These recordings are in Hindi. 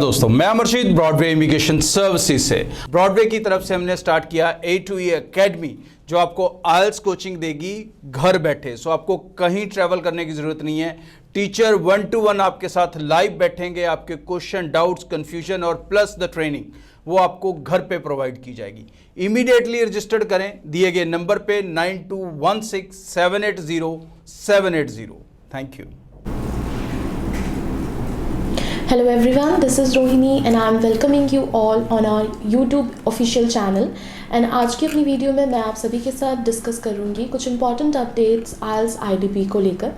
दोस्तों मैं अमरशीद ब्रॉडवे इमिग्रेशन सर्विसेज से ब्रॉडवे की तरफ से हमने स्टार्ट किया A2E एकेडमी जो आपको आइल्स कोचिंग देगी घर बैठे। सो आपको कहीं ट्रैवल करने की जरूरत नहीं है। टीचर 1-to-1 आपके साथ लाइव बैठेंगे, आपके क्वेश्चन डाउट्स कन्फ्यूजन और प्लस द ट्रेनिंग वो आपको घर पे प्रोवाइड की जाएगी। इमीडिएटली रजिस्टर्ड करें दिए गए नंबर पे 9216780780। Thank you. Hello everyone, this is Rohini and I am welcoming you all on our YouTube official channel। And आज की अपनी वीडियो में मैं आप सभी के साथ डिस्कस करूँगी कुछ इंपॉर्टेंट अपडेट्स आइल्स IDP को लेकर।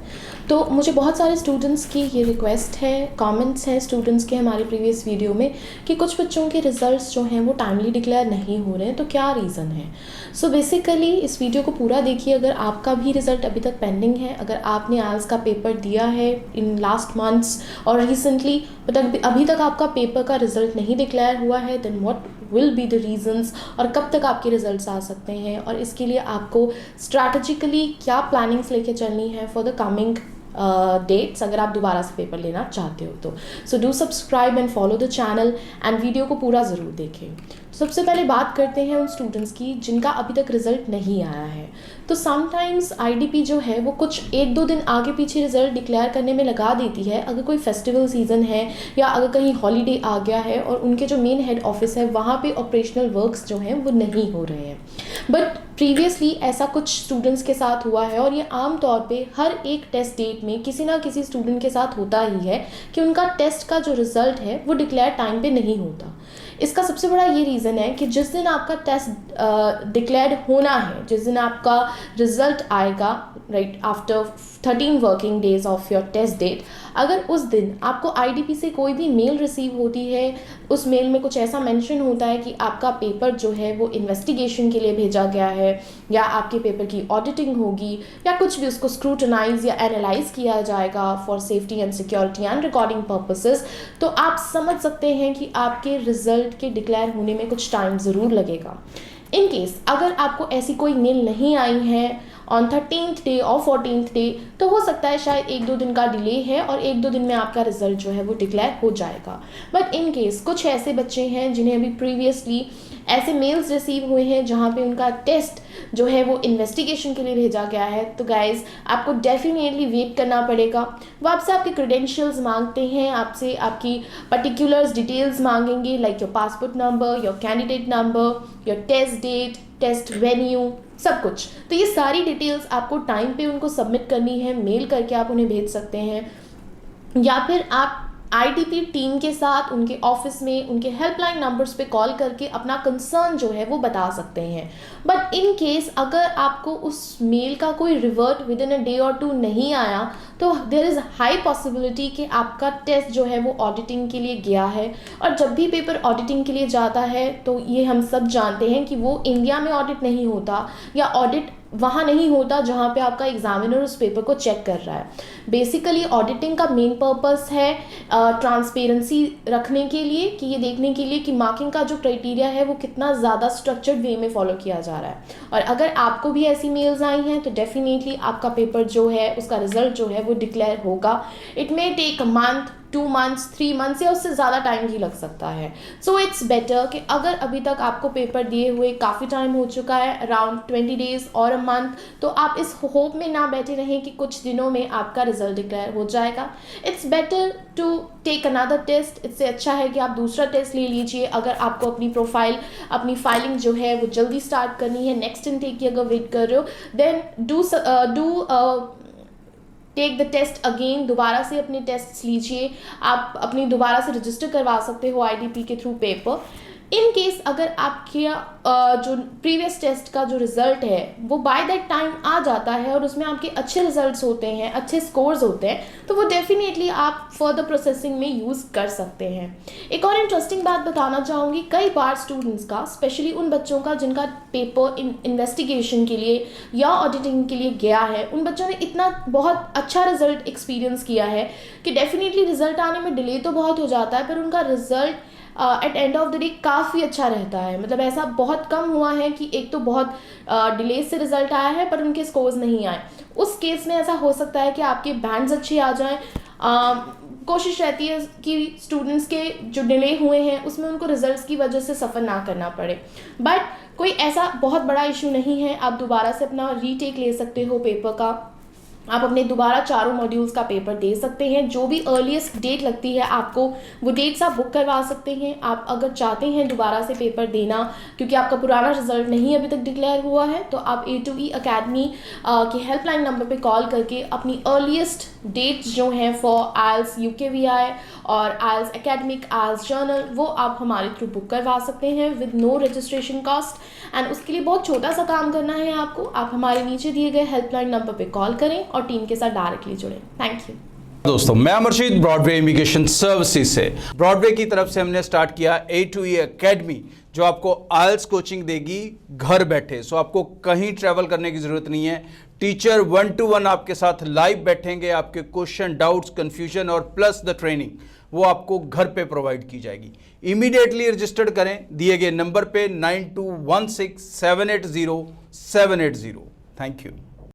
तो मुझे बहुत सारे स्टूडेंट्स की ये रिक्वेस्ट है, कमेंट्स हैं स्टूडेंट्स के हमारे प्रीवियस वीडियो में कि कुछ बच्चों के रिजल्ट्स जो हैं वो टाइमली डिक्लेयर नहीं हो रहे हैं, तो क्या रीज़न है। सो बेसिकली इस वीडियो को पूरा देखिए। अगर आपका भी रिज़ल्ट अभी तक पेंडिंग है, अगर आपने आइल्स का पेपर दिया है इन लास्ट मंथ्स और रिसेंटली बट अभी तक आपका पेपर का रिजल्ट नहीं डिक्लेयर हुआ है, then what will be the reasons और कब तक आपके रिजल्ट्स आ सकते हैं और इसके लिए आपको स्ट्रैटेजिकली क्या प्लानिंग्स लेके चलनी है फॉर द कमिंग डेट्स अगर आप दोबारा से पेपर लेना चाहते हो तो। So do subscribe and follow the channel and video को पूरा ज़रूर देखें। सबसे पहले बात करते हैं उन स्टूडेंट्स की जिनका अभी तक रिजल्ट नहीं आया है। तो समटाइम्स IDP जो है वो कुछ 1-2 दिन आगे पीछे रिजल्ट डिक्लेयर करने में लगा देती है अगर कोई फेस्टिवल सीज़न है या अगर कहीं हॉलीडे आ गया है और उनके जो मेन हेड ऑफिस है वहाँ पे ऑपरेशनल वर्क्स जो हैं वो नहीं हो रहे हैं। बट प्रीवियसली ऐसा कुछ स्टूडेंट्स के साथ हुआ है और ये आम तौर पे हर एक टेस्ट डेट में किसी ना किसी स्टूडेंट के साथ होता ही है कि उनका टेस्ट का जो रिज़ल्ट है वो डिक्लेयर टाइम पे नहीं होता। इसका सबसे बड़ा ये रीज़न है कि जिस दिन आपका टेस्ट डिक्लेयर्ड होना है, जिस दिन आपका रिज़ल्ट आएगा right after 13 working days of your test date, अगर उस दिन आपको IDP से कोई भी मेल रिसीव होती है, उस मेल में कुछ ऐसा मेंशन होता है कि आपका पेपर जो है वो इन्वेस्टिगेशन के लिए भेजा गया है या आपके पेपर की ऑडिटिंग होगी या कुछ भी उसको स्क्रूटनाइज या एनालाइज किया जाएगा for safety and security and recording purposes, तो आप समझ सकते हैं कि आपके रिजल्ट के डिक्लेयर होने में कुछ टाइम ज़रूर लगेगा। इन केस अगर आपको ऐसी कोई मेल नहीं आई है ऑन 13th डे और 14th डे, तो हो सकता है शायद 1-2 दिन का डिले है और 1-2 दिन में आपका रिजल्ट जो है वो डिक्लेयर हो जाएगा। बट इन केस कुछ ऐसे बच्चे हैं जिन्हें अभी प्रीवियसली ऐसे मेल्स रिसीव हुए हैं जहाँ पे उनका टेस्ट जो है वो इन्वेस्टिगेशन के लिए भेजा गया है, तो गाइज आपको डेफिनेटली वेट करना पड़ेगा। वो आपसे आपके क्रेडेंशियल्स मांगते हैं, आपसे आपकी पर्टिकुलर्स डिटेल्स मांगेंगे like your passport number, your candidate number, your test date, test venue, सब कुछ। तो ये सारी डिटेल्स आपको टाइम पे उनको सबमिट करनी है, मेल करके आप उन्हें भेज सकते हैं या फिर आप IDP टीम के साथ उनके ऑफिस में उनके हेल्पलाइन नंबर्स पे कॉल करके अपना कंसर्न जो है वो बता सकते हैं। बट इन केस अगर आपको उस मेल का कोई revert with in a day और 2 नहीं आया, तो देयर इज़ हाई पॉसिबिलिटी कि आपका टेस्ट जो है वो ऑडिटिंग के लिए गया है। और जब भी पेपर ऑडिटिंग के लिए जाता है तो ये हम सब जानते हैं कि वो इंडिया में ऑडिट नहीं होता या ऑडिट वहाँ नहीं होता जहाँ पे आपका एग्जामिनर उस पेपर को चेक कर रहा है। बेसिकली ऑडिटिंग का मेन पर्पस है ट्रांसपेरेंसी रखने के लिए, कि ये देखने के लिए कि मार्किंग का जो क्राइटेरिया है वो कितना ज़्यादा स्ट्रक्चर्ड वे में फॉलो किया जा रहा है। और अगर आपको भी ऐसी मेल्स आई हैं तो डेफिनेटली आपका पेपर जो है उसका रिजल्ट जो है वो डिक्लेयर होगा। It may take a month, 2 months, 3 months या उससे ज़्यादा टाइम भी लग सकता है। सो इट्स बेटर कि अगर अभी तक आपको पेपर दिए हुए काफ़ी टाइम हो चुका है, अराउंड 20 days और अ मंथ, तो आप इस होप में ना बैठे रहें कि कुछ दिनों में आपका रिजल्ट डिक्लेयर हो जाएगा। It's better to take another test. इससे अच्छा है कि आप दूसरा टेस्ट ले लीजिए अगर आपको अपनी प्रोफाइल, अपनी फाइलिंग जो है वो जल्दी स्टार्ट करनी है, नेक्स्ट इनटेक की अगर वेट कर रहे हो, then do take the test again. दोबारा से अपने टेस्ट लीजिए, आप अपनी दोबारा से रजिस्टर करवा सकते हो IDP के थ्रू पेपर। इन केस अगर आपके जो प्रीवियस टेस्ट का जो रिज़ल्ट है वो बाय दैट टाइम आ जाता है और उसमें आपके अच्छे रिजल्ट्स होते हैं, अच्छे स्कोर्स होते हैं, तो वो डेफिनेटली आप फर्दर प्रोसेसिंग में यूज़ कर सकते हैं। एक और इंटरेस्टिंग बात बताना चाहूँगी, कई बार स्टूडेंट्स का, स्पेशली उन बच्चों का जिनका पेपर इन्वेस्टिगेशन के लिए या ऑडिटिंग के लिए गया है, उन बच्चों ने इतना बहुत अच्छा रिजल्ट एक्सपीरियंस किया है कि डेफिनेटली रिजल्ट आने में डिले तो बहुत हो जाता है पर उनका result at end of the day काफ़ी अच्छा रहता है। मतलब ऐसा बहुत कम हुआ है कि एक तो बहुत डिले से रिजल्ट आया है पर उनके स्कोर्स नहीं आए। उस केस में ऐसा हो सकता है कि आपके बैंड्स अच्छे आ जाएं, कोशिश रहती है कि स्टूडेंट्स के जो डिले हुए हैं उसमें उनको रिजल्ट्स की वजह से सफ़र ना करना पड़े। बट कोई ऐसा बहुत बड़ा इशू नहीं है, आप दोबारा से अपना रीटेक ले सकते हो पेपर का। आप अपने दोबारा चारों मॉड्यूल्स का पेपर दे सकते हैं। जो भी अर्लीस्ट डेट लगती है आपको, वो डेट्स आप बुक करवा सकते हैं। आप अगर चाहते हैं दोबारा से पेपर देना क्योंकि आपका पुराना रिजल्ट नहीं अभी तक डिक्लेयर हुआ है, तो आप A2E अकेडमी के हेल्पलाइन नंबर पे कॉल करके अपनी अर्लीस्ट डेट्स जो हैं फॉर IELTS UKVI और IELTS एकेडमिक, IELTS जर्नल, वो आप हमारे थ्रू बुक करवा सकते हैं with no registration cost. And उसके लिए बहुत छोटा सा काम करना है आपको, आप हमारे नीचे दिए गए हेल्पलाइन नंबर पे कॉल करें और टीम के साथ डायरेक्टली जुड़ें। Thank you. दोस्तों, मैं अमरजीत ब्रॉडवे इमिग्रेशन सर्विसेज से। ब्रॉडवे की तरफ से हमने स्टार्ट किया A2E अकेडमी, जो आपको IELTS कोचिंग देगी घर बैठे। सो आपको कहीं ट्रैवल करने की जरूरत नहीं है। टीचर 1-to-1 आपके साथ लाइव बैठेंगे, आपके क्वेश्चन, डाउट्स, कंफ्यूजन और प्लस द ट्रेनिंग वो आपको घर पे प्रोवाइड की जाएगी। इमीडिएटली रजिस्टर्ड करें दिए गए नंबर पे 9216780780। Thank you.